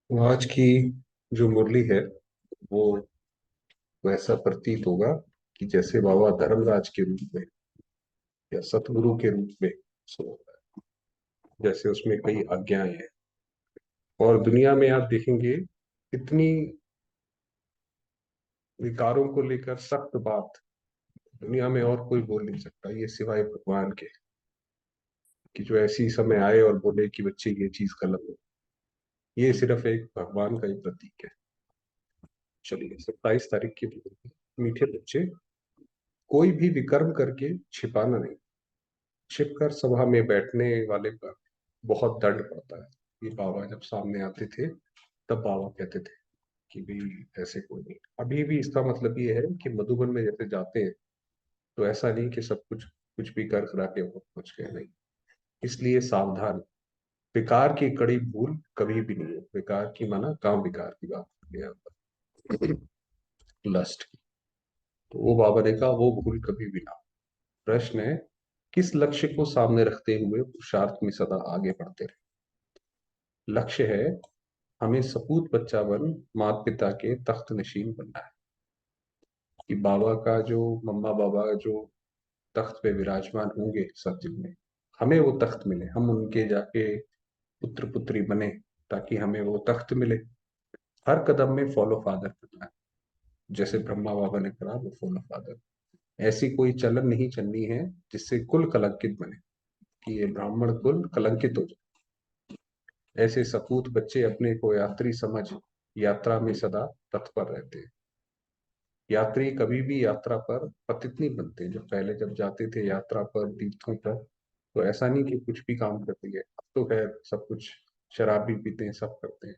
तो आज की जो मुरली है वो वैसा प्रतीत होगा कि जैसे बाबा धर्मराज के रूप में या सतगुरु के रूप में सो जैसे उसमें कई आज्ञाएं हैं। और दुनिया में आप देखेंगे इतनी विकारों को लेकर सख्त बात दुनिया में और कोई बोल नहीं सकता ये सिवाय भगवान के, कि जो ऐसी समय आए और बोले कि बच्चे ये चीज गलत है। ये सिर्फ एक भगवान का ही प्रतीक है। चलिए 27 तारीख की मीठे बच्चे, कोई भी विकर्म करके छिपाना नहीं। छिपकर सभा में बैठने वाले पर बहुत दंड पड़ता है। ये बाबा जब सामने आते थे तब बाबा कहते थे कि भाई ऐसे कोई नहीं। अभी भी इसका मतलब ये है कि मधुबन में जैसे जाते हैं तो ऐसा नहीं कि सब कुछ भी कर करा के वो पहुंच गए, नहीं। इसलिए सावधान। विकार की कड़ी भूल कभी भी नहीं है। विकार की माना काम विकार की बात है यहाँ पर। लस्ट की। तो वो बाबा ने कहा वो भूल कभी भी ना हो। प्रश्न है, किस लक्ष्य को सामने रखते हुए पुरुषार्थ में सदा आगे बढ़ते रहे। लक्ष्य है हमें सपूत बच्चा बन माता पिता के तख्त नशीन बनना है। कि बाबा का जो मम्मा बाबा जो तख्त पे विराजमान होंगे सतयुग में, हमें वो तख्त मिले, हम उनके जाके पुत्र पुत्री बने, ताकि हमें वो तख्त मिले। हर कदम में फॉलो फादर करना है। जैसे ब्रह्मा बाबा ने कहा वो फॉलो फादर। ऐसी कोई चलन नहीं चलनी है जिससे कुल कलंकित बने, कि ये ब्राह्मण कुल कलंकित हो जाए। ऐसे सपूत बच्चे अपने को यात्री समझ यात्रा में सदा तत्पर रहते हैं। यात्री कभी भी यात्रा पर पतित नहीं बनते। जब पहले जब जाते थे यात्रा पर तीर्थों पर, तो ऐसा नहीं कि कुछ भी काम कर दिए। अब तो खैर सब कुछ, शराब भी पीते हैं, सब करते हैं।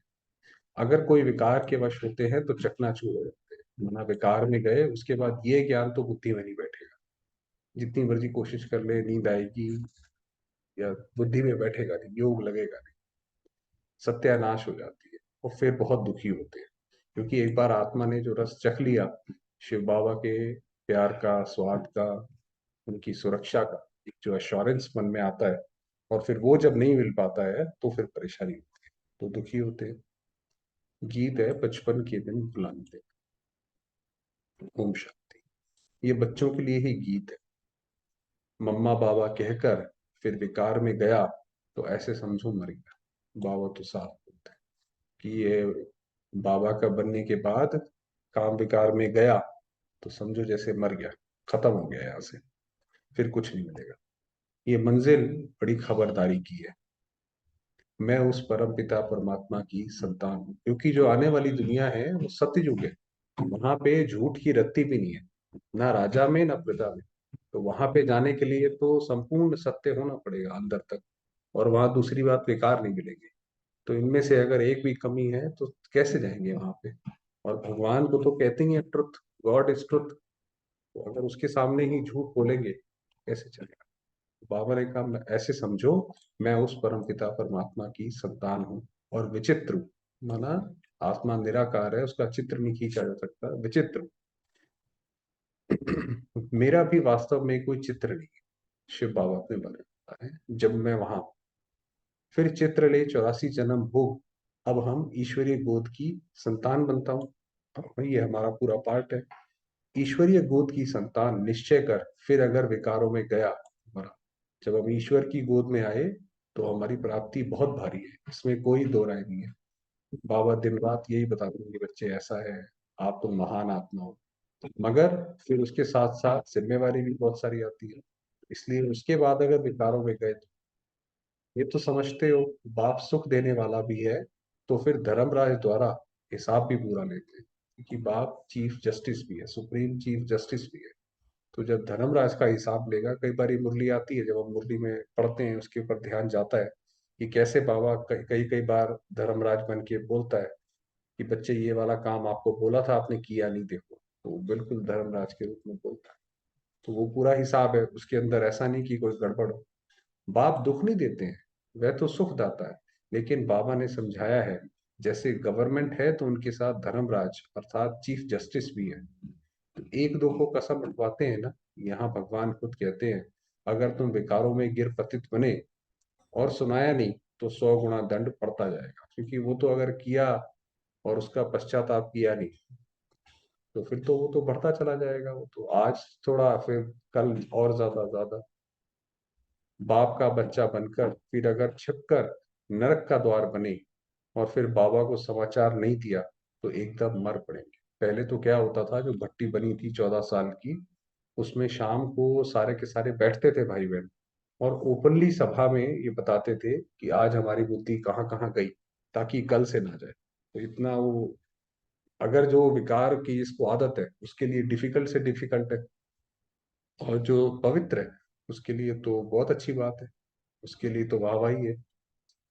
अगर कोई विकार के वश होते हैं तो चकनाचूर हो जाते हैं। मना विकार में गए उसके बाद ये ज्ञान तो बुद्धि में नहीं बैठेगा। जितनी मर्जी कोशिश कर ले, नींद आएगी या बुद्धि में बैठेगा नहीं, योग लगेगा नहीं, सत्यानाश हो जाती है। और फिर बहुत दुखी होते हैं, क्योंकि एक बार आत्मा ने जो रस चख लिया शिव बाबा के प्यार का, स्वाद का, उनकी सुरक्षा का, एक जो एश्योरेंस मन में आता है, और फिर वो जब नहीं मिल पाता है तो फिर परेशानी होती है, तो दुखी होते हैं। गीत है बचपन के दिन भुलाने। ओम शांति। ये बच्चों के लिए ही गीत है। मम्मा बाबा कहकर फिर विकार में गया तो ऐसे समझो मर गया। बाबा तो साफ बोलते हैं कि ये बाबा का बनने के बाद काम विकार में गया तो समझो जैसे मर गया, खत्म हो गया यहाँ से, फिर कुछ नहीं मिलेगा। ये मंजिल बड़ी खबरदारी की है। मैं उस परम पिता परमात्मा की संतान हूँ, क्योंकि जो आने वाली दुनिया है वो सत्य युग है। वहां पे झूठ की रत्ती भी नहीं है, ना राजा में ना प्रजा में। तो वहां पे जाने के लिए तो संपूर्ण सत्य होना पड़ेगा अंदर तक। और वहां दूसरी बात, विकार नहीं मिलेंगे। तो इनमें से अगर एक भी कमी है तो कैसे जाएंगे वहां पे। और भगवान को तो कहते ही है ट्रुथ, गॉड इज ट्रुथ। तो अगर उसके सामने ही झूठ बोलेंगे कैसे चलेगा। बाबा ने कहा ऐसे समझो, मैं उस परम पिता परमात्मा की संतान हूँ। और विचित्र हूँ, माना आत्मा निराकार है, उसका चित्र नहीं खींचा जा सकता, विचित्र। मेरा भी वास्तव में कोई चित्र नहीं है, शिव बाबा ने बताया है। जब मैं वहां फिर चित्र ले 84 जन्म हो, अब हम ईश्वरीय गोद की संतान बनता हूँ। अब ये हमारा पूरा पार्ट है। ईश्वरीय गोद की संतान निश्चय कर, फिर अगर विकारों में गया मरा। जब हम ईश्वर की गोद में आए तो हमारी प्राप्ति बहुत भारी है, इसमें कोई दो राय नहीं है। बाबा दिन रात यही बताते हैं कि बच्चे ऐसा है, आप तो महान आत्मा हो। मगर फिर उसके साथ साथ जिम्मेवारी भी बहुत सारी आती है। इसलिए उसके बाद अगर विकारों में गए तो ये तो समझते हो बाप सुख देने वाला भी है, तो फिर धर्मराज द्वारा हिसाब भी पूरा लेते हैं, क्योंकि बाप चीफ जस्टिस भी है, सुप्रीम चीफ जस्टिस भी है। तो जब धर्मराज का हिसाब लेगा, कई बार ये मुरली आती है, जब हम मुरली में पढ़ते हैं उसके ऊपर ध्यान जाता है कि कैसे बाबा कई कई कई बार धर्मराज बन के बोलता है कि बच्चे ये वाला काम आपको बोला था आपने किया नहीं, देखो। तो वो बिल्कुल धर्मराज के रूप में बोलता है। तो वो पूरा हिसाब है उसके अंदर, ऐसा नहीं कि कोई गड़बड़ हो। बाप दुख नहीं देते हैं, वह तो सुख दाता है। लेकिन बाबा ने समझाया है, जैसे गवर्नमेंट है तो उनके साथ धर्मराज अर्थात चीफ जस्टिस भी है। तो एक दो को कसम उठवाते हैं ना। यहाँ भगवान खुद कहते हैं, अगर तुम विकारों में गिर पतित बने और सुनाया नहीं तो 100 गुना दंड पड़ता जाएगा, क्योंकि वो तो अगर किया और उसका पश्चाताप किया नहीं, तो फिर तो वो तो बढ़ता चला जाएगा। वो तो आज थोड़ा, फिर कल और ज्यादा ज्यादा। बाप का बच्चा बनकर फिर अगर छिपकर नरक का द्वार बने और फिर बाबा को समाचार नहीं दिया, तो एकदम मर पड़ेंगे। पहले तो क्या होता था, जो भट्टी बनी थी 14 साल की, उसमें शाम को सारे के सारे बैठते थे भाई बहन, और ओपनली सभा में ये बताते थे कि आज हमारी बुद्धि कहाँ कहाँ गई, ताकि कल से ना जाए। तो इतना वो, अगर जो विकार की जिसको आदत है उसके लिए डिफिकल्ट से डिफिकल्ट है, और जो पवित्र है उसके लिए तो बहुत अच्छी बात है, उसके लिए तो वाहवाही है।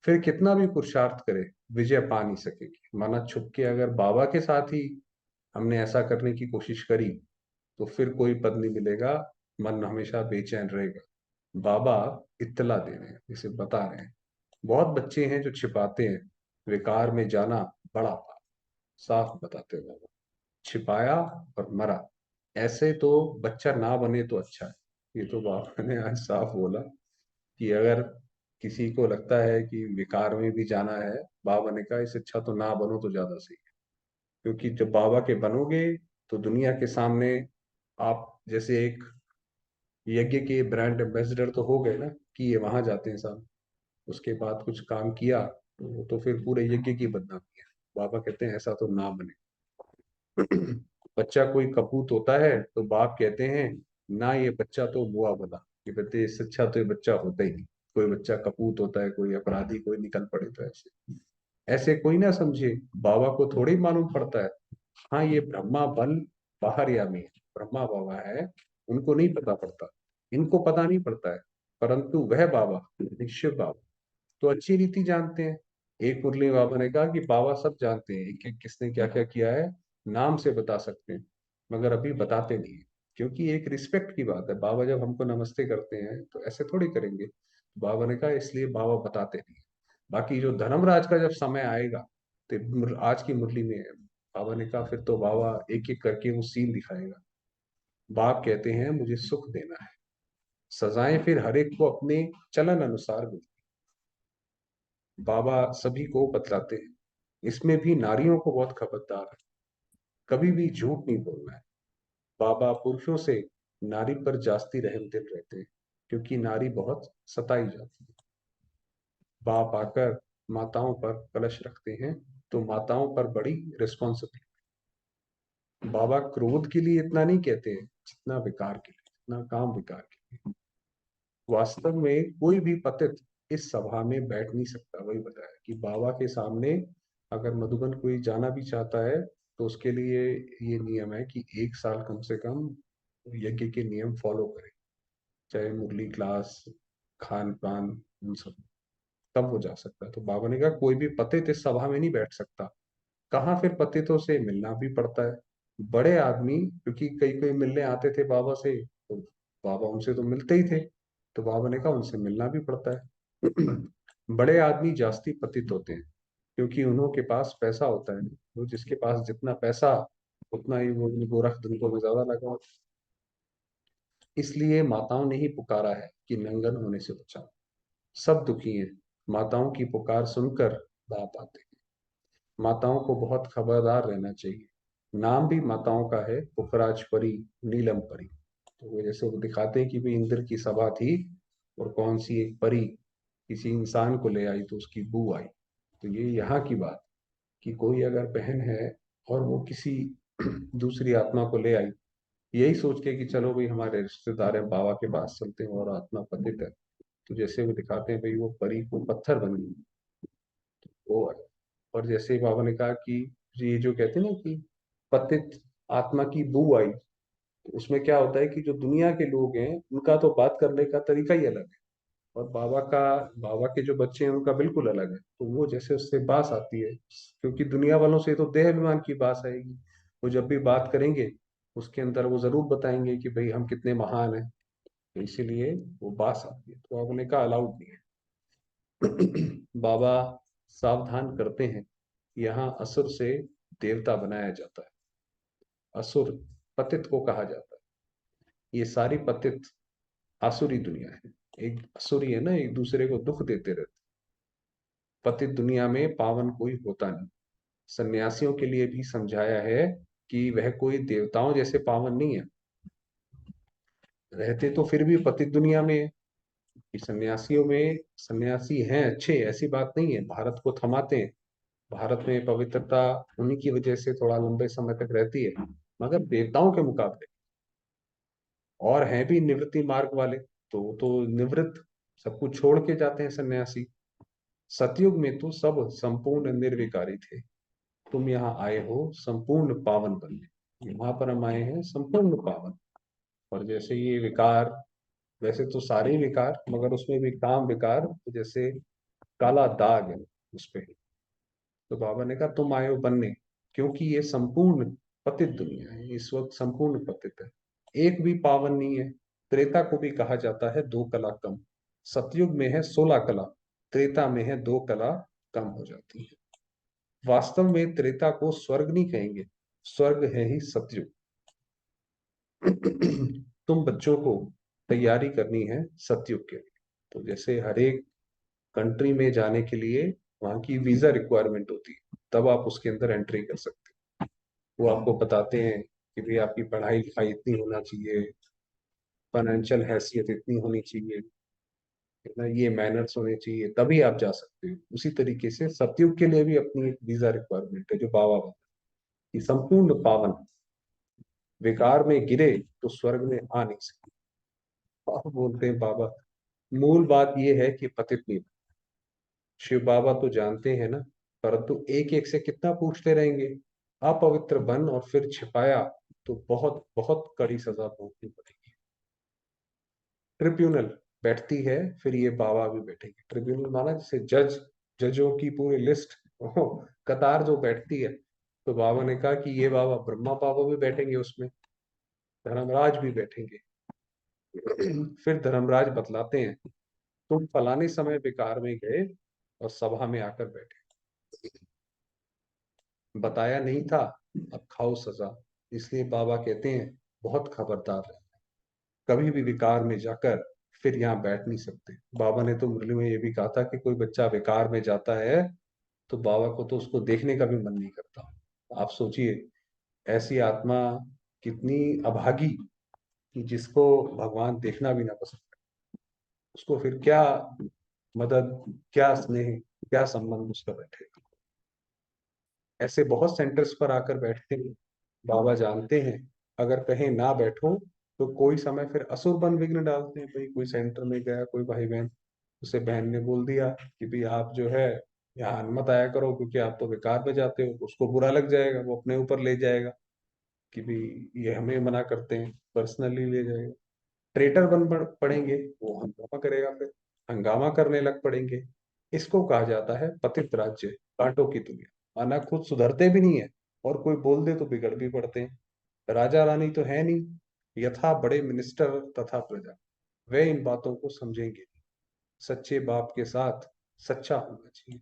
फिर कितना भी पुरुषार्थ करे, विजय पा नहीं सकेगी। माना छुप के अगर बाबा के साथ ही हमने ऐसा करने की कोशिश करी, तो फिर कोई पद नहीं मिलेगा, मन हमेशा बेचैन रहेगा। बाबा इत्तला दे रहे हैं, इसे बता रहे हैं। बहुत बच्चे हैं जो छिपाते हैं, विकार में जाना बड़ा पाप, साफ बताते हैं बाबा। छिपाया और मरा, ऐसे तो बच्चा ना बने तो अच्छा है। ये तो बाबा ने आज साफ बोला कि अगर किसी को लगता है कि विकार में भी जाना है, बाबा ने कहा इससे अच्छा तो ना बनो तो ज्यादा सही है। क्योंकि जब बाबा के बनोगे, तो दुनिया के सामने आप जैसे एक यज्ञ के ब्रांड एम्बेसडर तो हो गए ना, कि ये वहां जाते हैं साहब, उसके बाद कुछ काम किया तो फिर पूरे यज्ञ की बदनामी है। बाबा कहते हैं ऐसा तो ना बने। बच्चा कोई कपूत होता है तो बाप कहते हैं ना, ये बच्चा तो बुआ बना, ये कहते इससे अच्छा तो ये बच्चा होता ही नहीं। कोई बच्चा कपूत होता है, कोई अपराधी कोई निकल पड़े, तो ऐसे ऐसे कोई ना समझे, बाबा को थोड़ी मालूम पड़ता है। हाँ, ये ब्रह्मा बल बाहर यामी है, ब्रह्मा बाबा है, उनको नहीं पता पड़ता, इनको पता नहीं पड़ता है। परंतु वह बाबा, निश्चित बाबा, तो अच्छी रीति जानते हैं। एक मुरली बाबा ने कहा कि बाबा सब जानते हैं, एक एक किसने क्या क्या किया है नाम से बता सकते हैं, मगर अभी बताते नहीं है। क्योंकि एक रिस्पेक्ट की बात है, बाबा जब हमको नमस्ते करते हैं तो ऐसे थोड़ी करेंगे। बाबा ने कहा इसलिए बाबा बताते नहीं है। बाकी जो धर्मराज का जब समय आएगा, तो आज की मुरली में बाबा ने कहा फिर तो बाबा एक एक करके वो सीन दिखाएगा। बाप कहते हैं मुझे सुख देना है, सजाएं फिर हर एक को अपने चलन अनुसार मिलती। बाबा सभी को बतलाते हैं, इसमें भी नारियों को बहुत खबरदार है, कभी भी झूठ नहीं बोलना है। बाबा पुरुषों से नारी पर जास्ती रहमदिल रहते हैं, क्योंकि नारी बहुत सताई जाती है। बाप आकर माताओं पर कलश रखते हैं, तो माताओं पर बड़ी रिस्पॉन्सिबिलिटी। बाबा क्रोध के लिए इतना नहीं कहते हैं जितना विकार के लिए, जितना काम विकार के लिए। वास्तव में कोई भी पतित इस सभा में बैठ नहीं सकता। वही बताया कि बाबा के सामने अगर मधुबन कोई जाना भी चाहता है, तो उसके लिए ये नियम है कि 1 साल कम से कम यज्ञ के नियम फॉलो करे, चाहे मुरली क्लास, खान पान, उन सब, तब वो जा सकता है। तो बाबा ने कहा कोई भी पतित इस सभा में नहीं बैठ सकता। कहाँ फिर पतितों से मिलना भी पड़ता है। बड़े आदमी, क्योंकि कई कोई मिलने आते थे बाबा से, तो बाबा उनसे तो मिलते ही थे, तो बाबा ने कहा उनसे मिलना भी पड़ता है। बड़े आदमी जास्ती पतित होते हैं, क्योंकि उन्हों के पास पैसा होता है। वो जिसके पास जितना पैसा, उतना ही वो गोरख धंधों में ज्यादा लगा होता है। इसलिए माताओं ने ही पुकारा है कि नंगन होने से बचाओ। सब दुखी हैं, माताओं की पुकार सुनकर बाप आते हैं। माताओं को बहुत खबरदार रहना चाहिए। नाम भी माताओं का है, पुखराज परी, नीलम परी। तो वो जैसे वो दिखाते हैं कि भाई इंद्र की सभा थी, और कौन सी एक परी किसी इंसान को ले आई, तो उसकी बू आई। तो ये यहाँ की बात, कि कोई अगर बहन है और वो किसी दूसरी आत्मा को ले आई, यही सोच के कि चलो भाई हमारे रिश्तेदार हैं, बाबा के पास चलते हैं और आत्मा पतित है, तो जैसे वो दिखाते हैं भाई वो परी को पत्थर बन गई, वो है। और जैसे बाबा ने कहा कि ये जो कहते हैं ना कि पतित आत्मा की बू आई, तो उसमें क्या होता है कि जो दुनिया के लोग हैं उनका तो बात करने का तरीका ही अलग है, और बाबा के जो बच्चे हैं उनका बिल्कुल अलग है। तो वो जैसे उससे बास आती है, क्योंकि दुनिया वालों से तो देह अभिमान की बात आएगी। वो जब भी बात करेंगे, उसके अंदर वो जरूर बताएंगे कि भाई हम कितने महान हैं, तो इसीलिए वो बात आती है। तो आपने कहा अलाउड नहीं है। बाबा सावधान करते हैं, यहाँ असुर से देवता बनाया जाता है। असुर पतित को कहा जाता है। ये सारी पतित आसुरी दुनिया है, एक असुरी है ना, एक दूसरे को दुख देते रहते। पतित दुनिया में पावन कोई होता नहीं। सन्यासियों के लिए भी समझाया है कि वह कोई देवताओं जैसे पावन नहीं है, रहते तो फिर भी पतित दुनिया में है। कि सन्यासियों में सन्यासी हैं अच्छे, ऐसी बात नहीं है, भारत को थमाते हैं। भारत में पवित्रता उन्हीं की वजह से थोड़ा लंबे समय तक रहती है, मगर देवताओं के मुकाबले। और हैं भी निवृत्ति मार्ग वाले, तो निवृत्त, सब कुछ छोड़ के जाते हैं सन्यासी। सतयुग में तो सब संपूर्ण निर्विकारी थे। तुम यहाँ आए हो संपूर्ण पावन बनने, यहाँ पर हम आए हैं संपूर्ण पावन। और जैसे ये विकार, वैसे तो सारे ही विकार, मगर उसमें भी काम विकार, जैसे काला दाग है उस पे। तो बाबा ने कहा तुम आए हो बनने, क्योंकि ये संपूर्ण पतित दुनिया है, इस वक्त संपूर्ण पतित है, एक भी पावन नहीं है। त्रेता को भी कहा जाता है दो कला कम। सतयुग में है 16 कला, त्रेता में है दो कला कम हो जाती है। वास्तव में त्रेता को स्वर्ग नहीं कहेंगे, स्वर्ग है ही सतयुग। तुम बच्चों को तैयारी करनी है सतयुग के लिए। तो जैसे हर एक कंट्री में जाने के लिए वहां की वीजा रिक्वायरमेंट होती है, तब आप उसके अंदर एंट्री कर सकते हैं। वो आपको बताते हैं कि भाई आपकी पढ़ाई लिखाई इतनी होना चाहिए, फाइनेंशियल हैसियत इतनी होनी चाहिए, इतना ये मैनर्स होने चाहिए, तभी आप जा सकते हो। उसी तरीके से सतयुग के लिए भी अपनी एक वीजा रिक्वायरमेंट है, जो बाबा बताते हैं कि संपूर्ण पावन, विकार में गिरे तो स्वर्ग में आ नहीं सकते। आप बोलते हैं बाबा, मूल बात यह है कि पतित नहीं। शिव बाबा तो जानते हैं ना, परंतु एक एक से कितना पूछते रहेंगे। अपवित्र बन और फिर छिपाया तो बहुत बहुत कड़ी सजा भोगनी पड़ेगी। ट्रिब्यूनल बैठती है, फिर ये बाबा भी बैठेंगे। ट्रिब्यूनल माना जैसे जज, जजों की पूरी लिस्ट, कतार जो बैठती है। तो बाबा ने कहा कि ये बाबा ब्रह्मा बाबा भी बैठेंगे उसमें, धर्मराज भी बैठेंगे। फिर धर्मराज बतलाते हैं, तुम फलाने समय बेकार में गए और सभा में आकर बैठे, बताया नहीं था, अब खाओ सजा। इसलिए बाबा कहते हैं बहुत खबरदार रहे, कभी भी विकार में जाकर फिर यहाँ बैठ नहीं सकते। बाबा ने तो मुरली में ये भी कहा था कि कोई बच्चा विकार में जाता है तो बाबा को तो उसको देखने का भी मन नहीं करता। आप सोचिए, ऐसी आत्मा कितनी अभागी कि जिसको भगवान देखना भी ना पसंद करे, उसको फिर क्या मदद, क्या स्नेह, क्या संबंध उसका बैठेगा। ऐसे बहुत सेंटर्स पर आकर बैठते हैं। बाबा जानते हैं अगर कहीं ना बैठो तो कोई समय फिर असुर बन विघ्न डालते हैं। भाई कोई सेंटर में गया कोई भाई बहन, उसे बहन ने बोल दिया कि भाई आप जो है यहाँ मत आया करो क्योंकि आप तो बेकार में जाते हो, उसको बुरा लग जाएगा, वो अपने ऊपर ले जाएगा कि भाई ये हमें मना करते हैं, पर्सनली ले जाएगा। ट्रेटर बन पड़ेंगे, वो हंगामा करेगा, फिर हंगामा करने लग पड़ेंगे। इसको कहा जाता है पतित राज्य, कांटों की दुनिया। माना खुद सुधरते भी नहीं है और कोई बोल दे तो बिगड़ भी पड़ते हैं। राजा रानी तो है नहीं, यथा बड़े मिनिस्टर तथा प्रजा, वे इन बातों को समझेंगे। सच्चे बाप के साथ सच्चा होना चाहिए।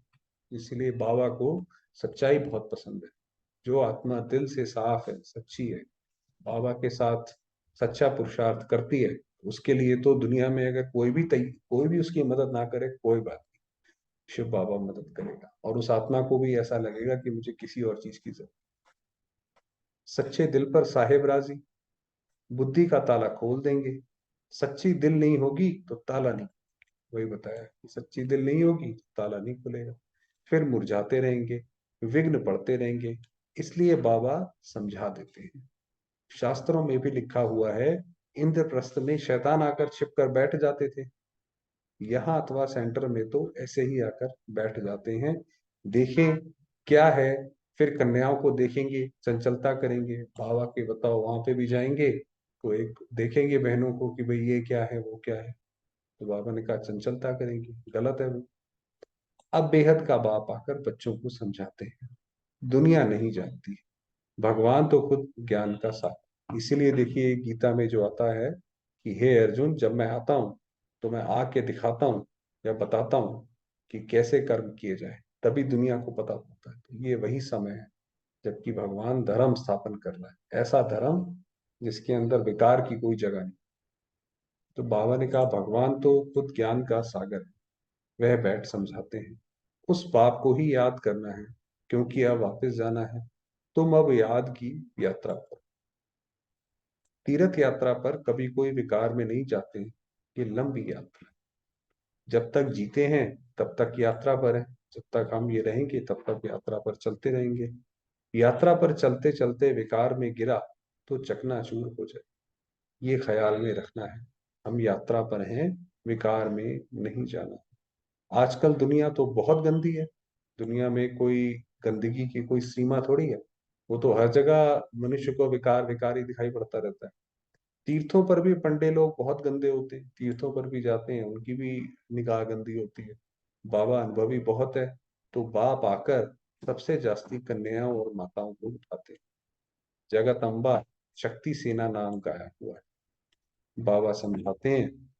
इसलिए बाबा को सच्चाई बहुत पसंद है। जो आत्मा दिल से साफ है, सच्ची है, बाबा के साथ सच्चा पुरुषार्थ करती है, उसके लिए तो दुनिया में अगर कोई भी उसकी मदद ना करे, कोई बात नहीं, शिव बाबा मदद करेगा। और उस आत्मा को भी ऐसा लगेगा कि मुझे किसी और चीज की जरूरत। सच्चे दिल पर साहेब राजी, बुद्धि का ताला खोल देंगे। सच्ची दिल नहीं होगी तो ताला नहीं, वही बताया कि सच्ची दिल नहीं होगी तो ताला नहीं खुलेगा, फिर मुरझाते रहेंगे, विघ्न पड़ते रहेंगे। इसलिए बाबा समझा देते हैं। शास्त्रों में भी लिखा हुआ है, इंद्रप्रस्थ में शैतान आकर छिप कर बैठ जाते थे, यहाँ अथवा सेंटर में तो ऐसे ही आकर बैठ जाते हैं। देखें क्या है, फिर कन्याओं को देखेंगे, चंचलता करेंगे, बाबा के बताओ वहां पे भी जाएंगे तो एक देखेंगे बहनों को कि भाई ये क्या है वो क्या है, तो बाबा ने कहा चंचलता करेंगे, गलत है वो। अब बेहद का बाप आकर बच्चों को समझाते हैं, दुनिया नहीं जानती, भगवान तो खुद ज्ञान का सागर। इसीलिए देखिए गीता में जो आता है कि हे अर्जुन, जब मैं आता हूं तो मैं आके दिखाता हूँ या बताता हूँ कि कैसे कर्म किए जाए, तभी दुनिया को पता होता है। तो ये वही समय है जबकि भगवान धर्म स्थापन कर रहा है, ऐसा धर्म जिसके अंदर विकार की कोई जगह नहीं। तो बाबा ने कहा भगवान तो खुद ज्ञान का सागर है, वह बैठ समझाते हैं। उस बाप को ही याद करना है, क्योंकि अब वापस जाना है। तुम अब याद की यात्रा पर। तीर्थ यात्रा पर कभी कोई विकार में नहीं जाते। ये लंबी यात्रा है। जब तक जीते हैं तब तक यात्रा पर है। जब तक हम ये रहेंगे तब तक यात्रा पर चलते रहेंगे। यात्रा पर चलते चलते विकार में गिरा तो चकनाचूर हो जाए। ये ख्याल में रखना है। हम यात्रा पर हैं, विकार में नहीं जाना। आजकल दुनिया तो बहुत गंदी है। दुनिया में कोई गंदगी की कोई सीमा थोड़ी है। वो तो हर जगह मनुष्य को विकार विकार ही दिखाई पड़ता रहता है। तीर्थों पर भी पंडे लोग बहुत गंदे होते हैं, तीर्थों पर भी जाते हैं, उनकी भी निगाह गंदी होती है। बाबा अनुभवी बहुत है, तो बाप आकर सबसे जास्ती कन्याओं और माताओं को उठाते हैं। जगत अम्बा शक्ति सेना नाम गाया हुआ है। बाबा समझाते हैं,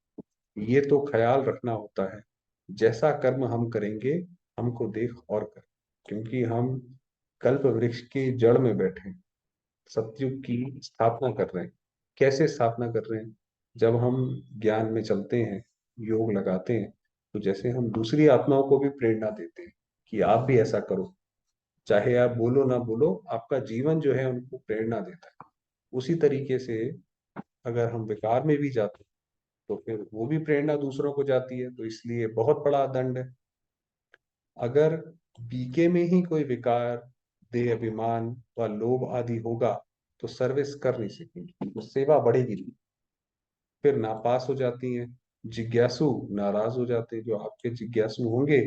ये तो ख्याल रखना होता है, जैसा कर्म हम करेंगे हमको देख और कर। क्योंकि हम कल्प वृक्ष की जड़ में बैठे हैं, सतयुग की स्थापना कर रहे हैं। कैसे स्थापना कर रहे हैं? जब हम ज्ञान में चलते हैं, योग लगाते हैं, तो जैसे हम दूसरी आत्माओं को भी प्रेरणा देते हैं कि आप भी ऐसा करो। चाहे आप बोलो ना बोलो, आपका जीवन जो है उनको प्रेरणा देता है। उसी तरीके से अगर हम विकार में भी जाते हैं तो फिर वो भी प्रेरणा दूसरों को जाती है। तो इसलिए बहुत बड़ा दंड है। अगर बीके में ही कोई विकार, देह अभिमान व लोभ आदि होगा तो सर्विस कर नहीं सकेंगे, तो सेवा बढ़ेगी नहीं। फिर नापास हो जाती हैं। जिज्ञासु नाराज हो जाते हैं। जो आपके जिज्ञासु होंगे,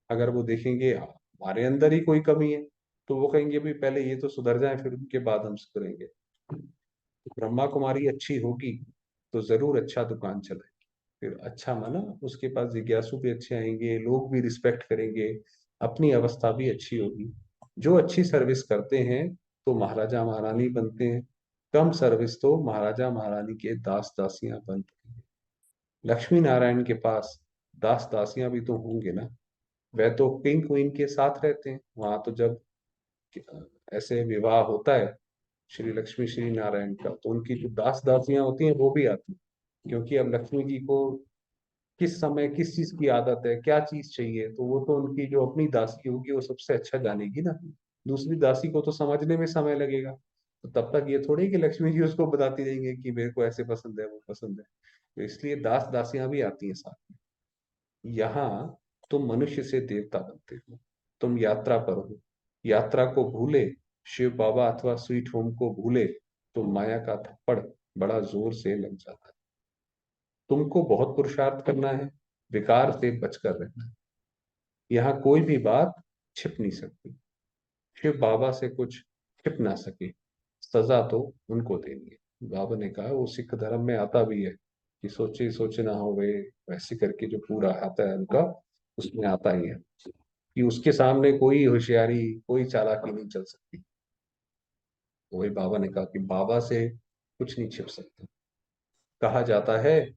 अगर वो देखेंगे हमारे अंदर ही कोई कमी है, तो वो कहेंगे भाई पहले ये तो सुधर जाए, फिर उनके बाद हम सुधरेंगे। ब्रह्मा कुमारी अच्छी होगी तो जरूर अच्छा दुकान चलेगी। फिर अच्छा माना, उसके पास जिज्ञासु भी अच्छे आएंगे, लोग भी रिस्पेक्ट करेंगे, अपनी अवस्था भी अच्छी होगी। जो अच्छी सर्विस करते हैं तो महाराजा महारानी बनते हैं। कम सर्विस तो महाराजा महारानी के दास दासियां बनते हैं। लक्ष्मी नारायण के पास दास दासियां भी तो होंगे ना। वह तो किंग क्वीन के साथ रहते हैं वहां। तो जब ऐसे विवाह होता है श्री लक्ष्मी श्री नारायण का, तो उनकी जो दास दासियां होती हैं वो भी आती हैं। क्योंकि अब लक्ष्मी जी को किस समय किस चीज की आदत है, क्या चीज चाहिए, तो वो तो उनकी जो अपनी दासी होगी वो सबसे अच्छा जानेगी ना। दूसरी दासी को तो समझने में समय लगेगा। तो तब तक ये थोड़ी कि लक्ष्मी जी उसको बताती रहेंगे कि मेरे को ऐसे पसंद है वो पसंद है। तो इसलिए दास दासियां भी आती हैं साथ में। यहाँ तुम मनुष्य से देवता बनते हो। तुम यात्रा पर हो। यात्रा को भूले, शिव बाबा अथवा स्वीट होम को भूले, तो माया का थप्पड़ बड़ा जोर से लग जाता है। तुमको बहुत पुरुषार्थ करना है, विकार से बचकर रहना है। यहाँ कोई भी बात छिप नहीं सकती। शिव बाबा से कुछ छिप ना सके, सजा तो उनको देनी है। बाबा ने कहा वो सिख धर्म में आता भी है कि सोचे सोचे ना हो गए, वैसे करके जो पूरा आता है उनका, उसमें आता ही है कि उसके सामने कोई होशियारी कोई चालाकी नहीं चल सकती। तो वही बाबा ने कहा कि बाबा से कुछ नहीं छिप सकता। कहा जाता है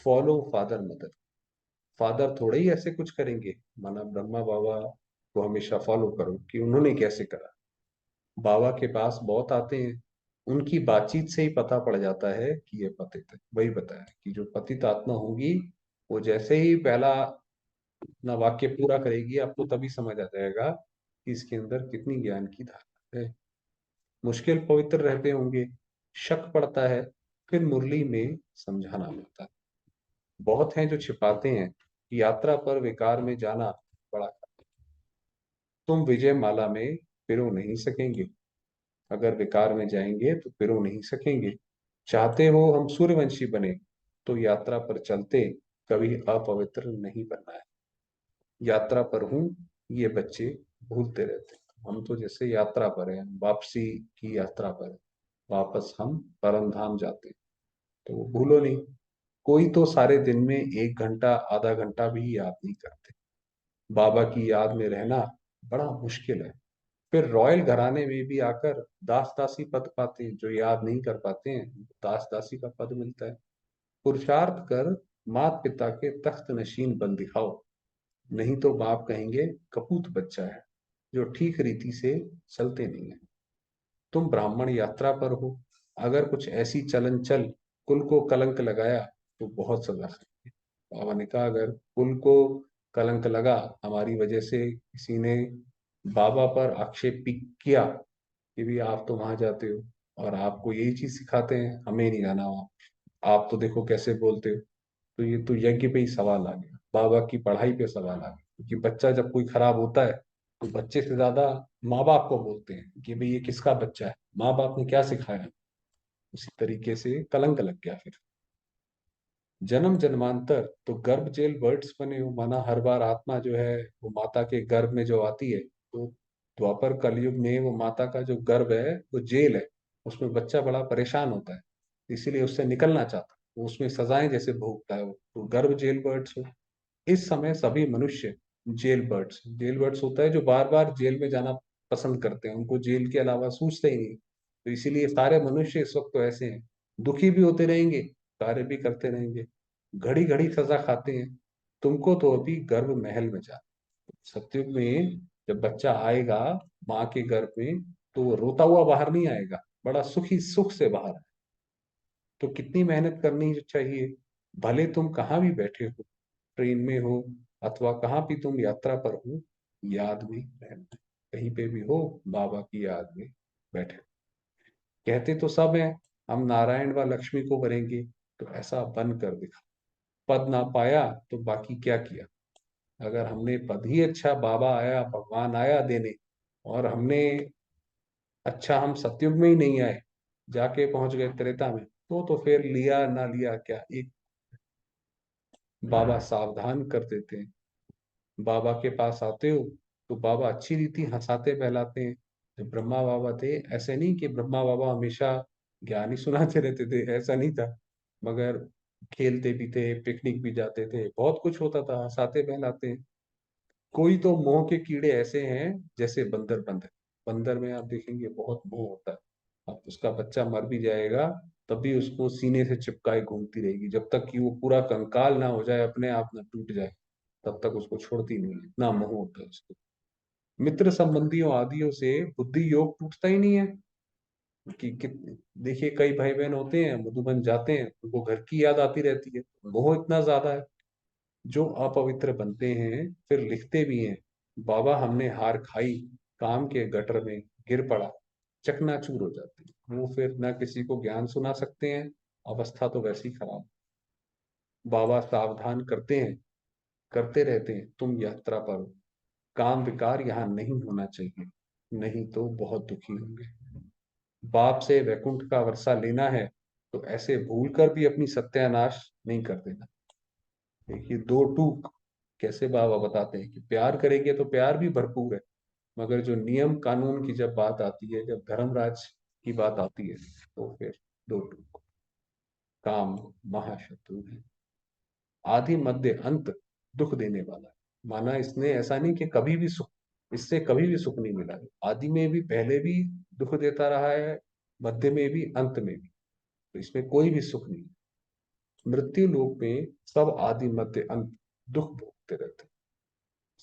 फॉलो फादर मदर। फादर थोड़े ही ऐसे कुछ करेंगे, माना ब्रह्मा बाबा को हमेशा फॉलो करो कि उन्होंने कैसे करा। बाबा के पास बहुत आते हैं, उनकी बातचीत से ही पता पड़ जाता है कि ये पतित है। वही बताया कि जो पतित आत्मा होगी, वो जैसे ही पहला अपना वाक्य पूरा करेगी, आपको तभी समझ आ जाएगा कि इसके अंदर कितनी ज्ञान की धारा है। मुश्किल पवित्र रहते होंगे, शक पड़ता है, फिर मुरली में समझाना पड़ता है। बहुत हैं जो छिपाते हैं। यात्रा पर विकार में जाना बड़ा। तुम विजय माला में पिरो नहीं सकेंगे। अगर विकार में जाएंगे तो पिरो नहीं सकेंगे। चाहते हो हम सूर्यवंशी बने, तो यात्रा पर चलते कभी अपवित्र नहीं बनना है। यात्रा पर हूं, ये बच्चे भूलते रहते हैं। हम तो जैसे यात्रा पर हैं, वापसी की यात्रा पर हैं। वापस हम परम धाम जाते हैं, तो वो भूलो नहीं। कोई तो सारे दिन में 1 घंटा आधा घंटा भी याद नहीं करते। बाबा की याद में रहना बड़ा मुश्किल है। फिर रॉयल घराने में भी आकर दास दासी पद पाते हैं। जो याद नहीं कर पाते हैं, दास दासी का पद मिलता है। पुरुषार्थ कर मात पिता के तख्त नशीन बन दिखाओ, नहीं तो बाप कहेंगे कपूत बच्चा है जो ठीक रीति से चलते नहीं है। तुम ब्राह्मण यात्रा पर हो, अगर कुछ ऐसी चलन चल कुल को कलंक लगाया तो बहुत सजा खाएंगे। बाबा ने कहा अगर कुल को कलंक लगा, हमारी वजह से किसी ने बाबा पर आक्षेप भी किया कि भी आप तो वहां जाते हो और आपको यही चीज सिखाते हैं, हमें नहीं जाना वहाँ, आप तो देखो कैसे बोलते हो। तो ये तो यज्ञ पे ही सवाल आ गया, बाबा की पढ़ाई पे सवाल आ गया, क्योंकि बच्चा जब कोई खराब होता है तो बच्चे से ज्यादा माँ बाप को बोलते हैं कि भाई ये किसका बच्चा है, माँ बाप ने क्या सिखाया। उसी तरीके से कलंक लग गया फिर। जन्म जन्मांतर तो गर्भ जेल वर्ड्स बने हो, माना हर बार आत्मा जो है वो माता के गर्भ में जो आती है, तो द्वापर कलयुग में वो माता का जो गर्भ है वो जेल है, उसमें बच्चा बड़ा परेशान होता है, इसीलिए उससे निकलना चाहता है, वो उसमें सजाएं जैसे भोगता है वो, तो गर्भ जेल बर्ड्स हो। इस समय सभी मनुष्य जेल बर्ड्स होता है जो बार बार जेल में जाना पसंद करते हैं, उनको जेल के अलावा सूझते ही नहीं। तो इसीलिए सारे मनुष्य इस वक्त तो ऐसे हैं, दुखी भी होते रहेंगे, कार्य भी करते रहेंगे, घड़ी घड़ी सजा खाते हैं। तुमको तो अभी गर्भ महल में जा, सत्युग में जब बच्चा आएगा माँ के गर्भ में, तो वो रोता हुआ बाहर नहीं आएगा, बड़ा सुखी सुख से बाहर आएगा। तो कितनी मेहनत करनी चाहिए, भले तुम कहाँ भी बैठे हो, ट्रेन में हो अथवा कहाँ भी तुम यात्रा पर हो, याद में रहना, कहीं पे भी हो बाबा की याद में बैठे। कहते तो सब हैं हम नारायण व लक्ष्मी को भरेंगे, तो ऐसा बन कर दिखा। पद ना पाया तो बाकी क्या किया। अगर हमने पद ही अच्छा, बाबा आया भगवान आया देने, और हमने अच्छा हम सतयुग में ही नहीं आए, जाके पहुंच गए त्रेता में, तो फिर लिया ना लिया क्या। एक बाबा सावधान कर देते हैं, बाबा के पास आते हो तो बाबा अच्छी रीति हंसाते बहलाते हैं। जब ब्रह्मा बाबा थे, ऐसे नहीं कि ब्रह्मा बाबा हमेशा ज्ञान ही सुनाते रहते थे, ऐसा नहीं था, मगर खेलते भी थे, पिकनिक भी जाते थे, बहुत कुछ होता था, हंसाते बहलाते हैं। कोई तो मोह के कीड़े ऐसे हैं, जैसे बंदर बंदर, बंदर में आप देखेंगे बहुत मोह होता है। अब उसका बच्चा मर भी जाएगा तब भी उसको सीने से चिपकाए घूमती रहेगी, जब तक कि वो पूरा कंकाल ना हो जाए, अपने आप ना टूट जाए, तब तक उसको छोड़ती नहीं है, इतना मोह होता है उसको। मित्र संबंधियों आदियों से बुद्धि योग टूटता ही नहीं है। कि देखिए कई भाई बहन होते हैं, मधुबन जाते हैं, उनको घर की याद आती रहती है, मोह इतना ज्यादा है। जो अपवित्र बनते हैं फिर लिखते भी हैं, बाबा हमने हार खाई, काम के गटर में गिर पड़ा, चकनाचूर हो जाते हैं वो, फिर ना किसी को ज्ञान सुना सकते हैं, अवस्था तो वैसी खराब। बाबा सावधान करते हैं, करते रहते हैं, तुम यात्रा पर हो, काम विकार यहाँ नहीं होना चाहिए, नहीं तो बहुत दुखी होंगे। बाप से वैकुंठ का वर्षा लेना है तो ऐसे भूल कर भी अपनी सत्यानाश नहीं कर देना। देखिए दो टूक कैसे बाबा बताते हैं कि प्यार करेंगे तो प्यार भी भरपूर है, मगर जो नियम कानून की जब बात आती है, जब धर्मराज की बात आती है, तो फिर दो टूक। काम महाशत्रु है, आदि मध्य अंत दुख देने वाला है। माना इसने ऐसा नहीं कि कभी भी सुख, इससे कभी भी सुख नहीं मिला है, आदि में भी पहले भी दुख देता रहा है, मध्य में भी अंत में भी, तो इसमें कोई भी सुख नहीं। मृत्यु लोक में सब आदि मध्य अंत दुख भोगते रहते हैं।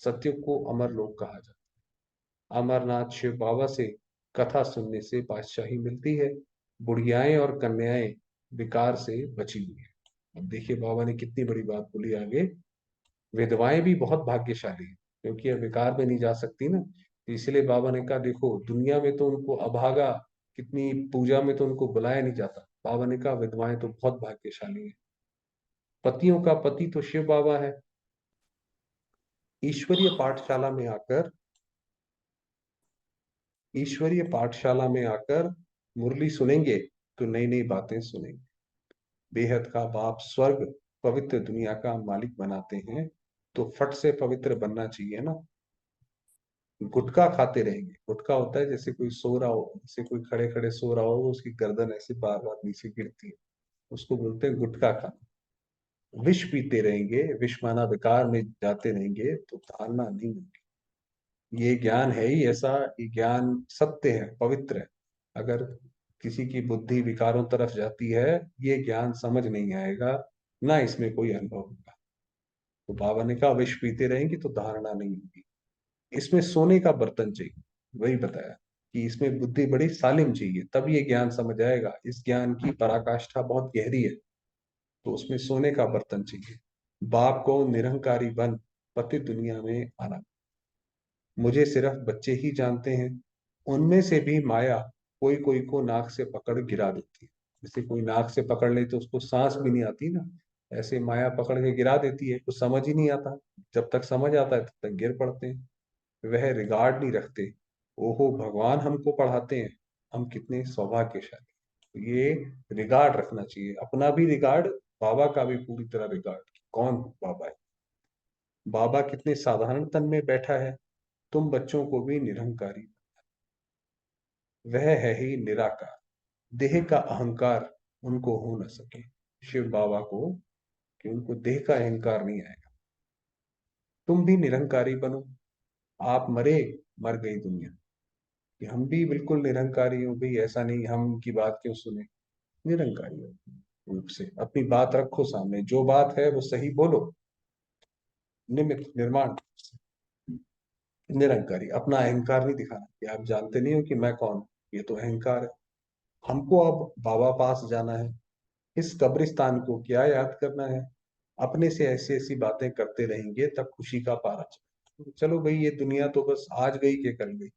सत्य को अमर लोक कहा जाता है। अमरनाथ शिव बाबा से कथा सुनने से बादशाही मिलती है, बुढ़ियाएं और कन्याएं विकार से बची हुई है। अब देखिए बाबा ने कितनी बड़ी बात बोली आगे, विधवाएं भी बहुत भाग्यशाली हैं, क्योंकि अब विकार में नहीं जा सकती ना, तो इसलिए बाबा ने कहा देखो दुनिया में तो उनको अभागा, कितनी पूजा में तो उनको बुलाया नहीं जाता, बाबा ने कहा विधवाएं तो बहुत भाग्यशाली हैं। पतियों का पति तो शिव बाबा है। ईश्वरीय पाठशाला में आकर ईश्वरीय पाठशाला में आकर मुरली सुनेंगे तो नई नई बातें सुनेंगे। बेहद का बाप स्वर्ग पवित्र दुनिया का मालिक बनाते हैं, तो फट से पवित्र बनना चाहिए ना। गुटखा खाते रहेंगे, गुटखा होता है जैसे कोई सो रहा हो, जैसे कोई खड़े खड़े सो रहा हो, उसकी गर्दन ऐसे बार बार नीचे गिरती है, उसको बोलते हैं गुटखा खाना। विष पीते रहेंगे, विष माना विकार में जाते रहेंगे, तो धारणा नहीं मिलती। ये ज्ञान है ही ऐसा, ये ज्ञान सत्य है, पवित्र है। अगर किसी की बुद्धि विकारों तरफ जाती है, ये ज्ञान समझ नहीं आएगा, ना इसमें कोई अनुभव होगा। तो बाबा ने कहा विष पीते रहेंगे तो धारणा नहीं होगी। इसमें सोने का बर्तन चाहिए, वही बताया कि इसमें बुद्धि बड़ी सालिम चाहिए, तब ये ज्ञान समझ आएगा, इस ज्ञान की पराकाष्ठा बहुत गहरी है, तो उसमें सोने का बर्तन चाहिए। बाप को निरहंकारी बन, पति दुनिया में आना। मुझे सिर्फ बच्चे ही जानते हैं, उनमें से भी माया कोई कोई को नाक से पकड़ गिरा देती है। जैसे कोई नाक से पकड़ ले तो उसको सांस भी नहीं आती ना, ऐसे माया पकड़ के गिरा देती है, कुछ समझ ही नहीं आता। जब तक समझ आता है तब तक गिर पड़ते हैं। वह रिगार्ड नहीं रखते। ओहो, भगवान हमको पढ़ाते हैं, हम कितने सौभाग्यशाली। तो ये रिगार्ड रखना चाहिए, अपना भी रिगार्ड, बाबा का भी पूरी तरह रिगार्ड। कौन बाबा है? बाबा कितने साधारण तन में बैठा है। तुम बच्चों को भी निरहंकारी। वह है ही निराकार, देह का अहंकार उनको हो न सके। शिव बाबा को कि उनको देह का अहंकार नहीं आएगा। तुम भी निरंकारी बनो। आप मरे, मर गई दुनिया। कि हम भी बिल्कुल निरंकारी हो भाई, ऐसा नहीं हम उनकी बात क्यों सुने। निरंकारी हो रूप से अपनी बात रखो सामने, जो बात है वो सही बोलो। निमित्त निर्माण, निरंकारी। अपना अहंकार नहीं दिखाना कि आप जानते नहीं हो कि मैं कौन हूं, ये तो अहंकार है। हमको अब बाबा पास जाना है। इस कब्रिस्तान को क्या याद करना है। अपने से ऐसी ऐसी बातें करते रहेंगे तब खुशी का पारा चढ़े। चलो भाई, ये दुनिया तो बस आज गई के कल गई,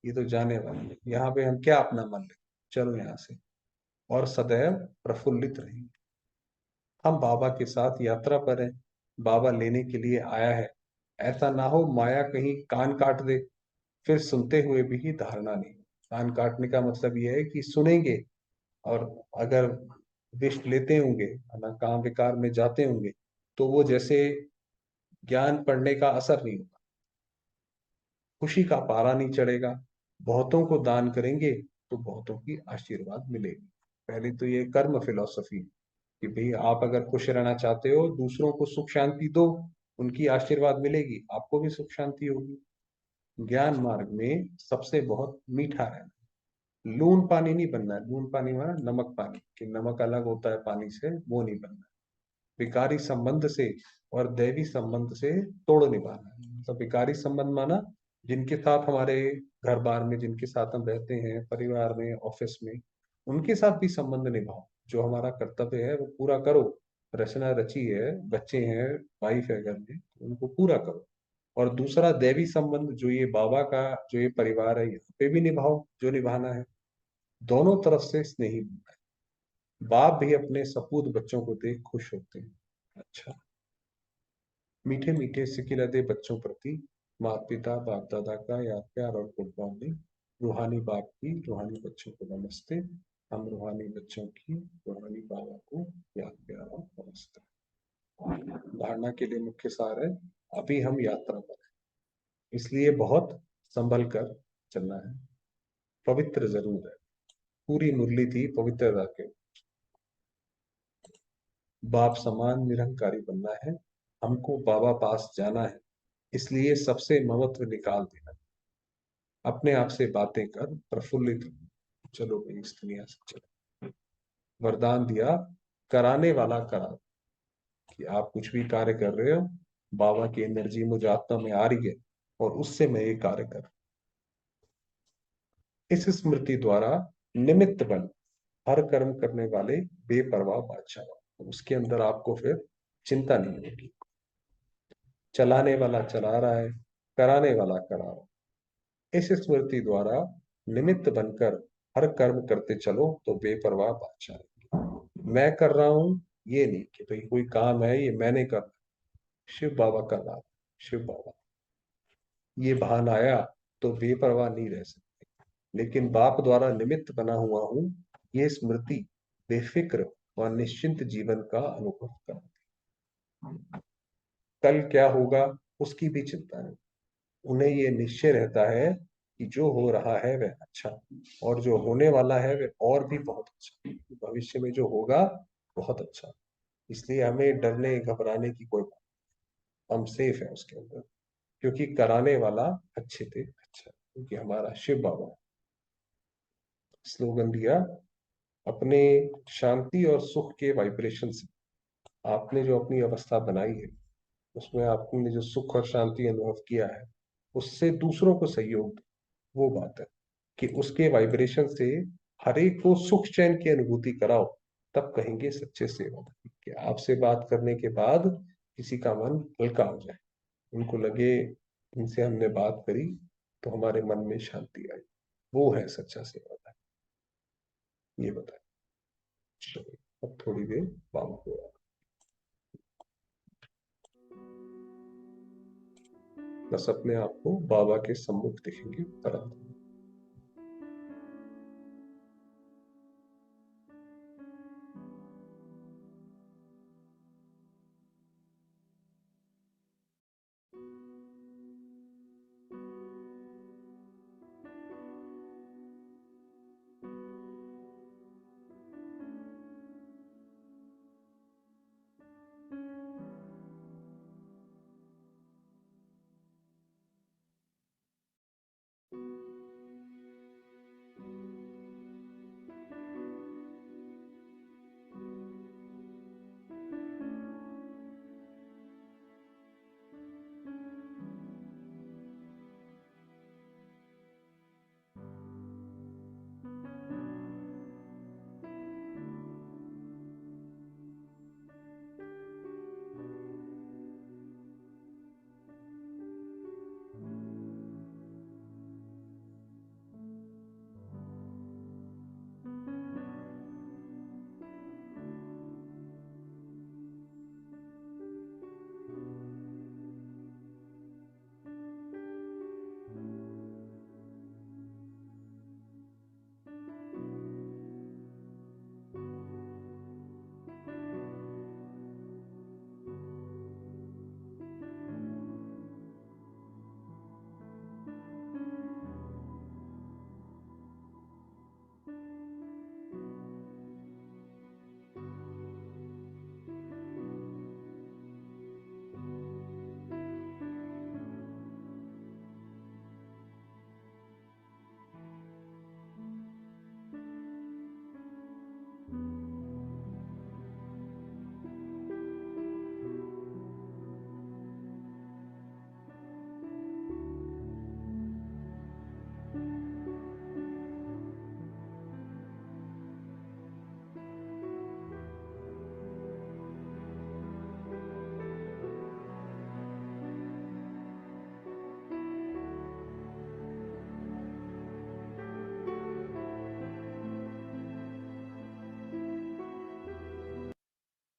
ये तो जाने वाली है। यहाँ पे हम क्या अपना मन ले। चलो यहाँ से, और सदैव प्रफुल्लित रहेंगे। हम बाबा के साथ यात्रा पर हैं, बाबा लेने के लिए आया है। ऐसा ना हो माया कहीं कान काट दे, फिर सुनते हुए भी धारणा नहीं। कान काटने का मतलब यह है कि सुनेंगे, और अगर विष लेते होंगे, है ना, काम विकार में जाते होंगे, तो वो जैसे ज्ञान पढ़ने का असर नहीं होगा, खुशी का पारा नहीं चढ़ेगा। बहुतों को दान करेंगे तो बहुतों की आशीर्वाद मिलेगी। पहले तो ये कर्म फिलॉसफी कि भाई आप अगर खुश रहना चाहते हो, दूसरों को सुख शांति दो, उनकी आशीर्वाद मिलेगी, आपको भी सुख शांति होगी। ज्ञान मार्ग में सबसे बहुत मीठा रहना, लून पानी नहीं बनना है। लून पानी माना नमक पानी, कि नमक अलग होता है पानी से, वो नहीं बनना है। विकारी संबंध से और दैवी संबंध से तोड़ निभाना है। मतलब विकारी संबंध माना जिनके साथ हमारे घर बार में, जिनके साथ हम रहते हैं, परिवार में, ऑफिस में, उनके साथ भी संबंध निभाओ। जो हमारा कर्तव्य है वो पूरा करो। रचना रची है, बच्चे हैं, वाइफ है घर में, तो उनको पूरा करो। और दूसरा दैवी संबंध, जो ये बाबा का जो ये परिवार है, यहाँ पे भी निभाओ जो निभाना है। दोनों तरफ से स्नेही बनना है। बाप भी अपने सपूत बच्चों को देख खुश होते हैं। अच्छा, मीठे मीठे सिकिलते बच्चों प्रति माता पिता बाप दादा का याद प्यार और गुड मॉर्निंग। रूहानी बाप की रूहानी बच्चों को नमस्ते। हम रूहानी बच्चों की रूहानी बाबा को याद प्यार और नमस्ते। धारणा के लिए मुख्य सार है, अभी हम यात्रा पर हैं, इसलिए बहुत संभल कर चलना है। पवित्र जरूर है, पूरी मुरली थी पवित्रता के। बाप समान निरंकारी बनना है, हमको बाबा पास जाना है, इसलिए सबसे ममत्व निकाल देना। अपने आप से बातें कर, प्रफुल्लित हो। चलो भाई, इस दुनिया से चलो। वरदान दिया, कराने वाला करा। कि आप कुछ भी कार्य कर रहे हो, बाबा की एनर्जी मुझे आत्मा में आ रही है, और उससे मैं ये कार्य कर। इस स्मृति द्वारा निमित्त बन, हर कर्म करने वाले बेपरवाह बादशाह। उसके अंदर आपको फिर चिंता नहीं होगी। चलाने वाला चला रहा है, कराने वाला करा रहा है। इस स्मृति द्वारा निमित्त बनकर हर कर्म करते चलो तो बेपरवाह बादशाह रहेंगे। मैं कर रहा हूं, ये नहीं कि भाई कोई काम है ये मैंने करना। शिव बाबा कर रहा है, शिव बाबा ये बहाना आया तो बेपरवाह नहीं रह सकते। लेकिन बाप द्वारा निमित्त बना हुआ हूं, ये स्मृति बेफिक्र और निश्चिंत जीवन का अनुभव कराती। कल क्या होगा उसकी भी चिंता नहीं। उन्हें ये निश्चय रहता है कि जो हो रहा है वह अच्छा, और जो होने वाला है वह और भी बहुत अच्छा। भविष्य में जो होगा बहुत अच्छा। इसलिए हमें डरने घबराने की कोई बात, हम सेफ है उसके अंदर। क्योंकि कराने वाला अच्छे थे अच्छा, क्योंकि हमारा शिव बाबा। स्लोगन दिया, अपने शांति और सुख के वाइब्रेशन से, आपने जो अपनी अवस्था बनाई है उसमें आपने जो सुख और शांति अनुभव किया है, उससे दूसरों को सहयोग दो। वो बात है कि उसके वाइब्रेशन से हर एक को सुख चैन की अनुभूति कराओ, तब कहेंगे सच्चे सेवक। कि आपसे बात करने के बाद किसी का मन हल्का हो जाए, उनको लगे इनसे हमने बात करी तो हमारे मन में शांति आई। वो है सच्चा सेवादार। ये बताए। चलो, अब थोड़ी देर बाम हुआ। बस अपने आप को बाबा के सम्मुख दिखेंगे तरह।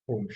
ओम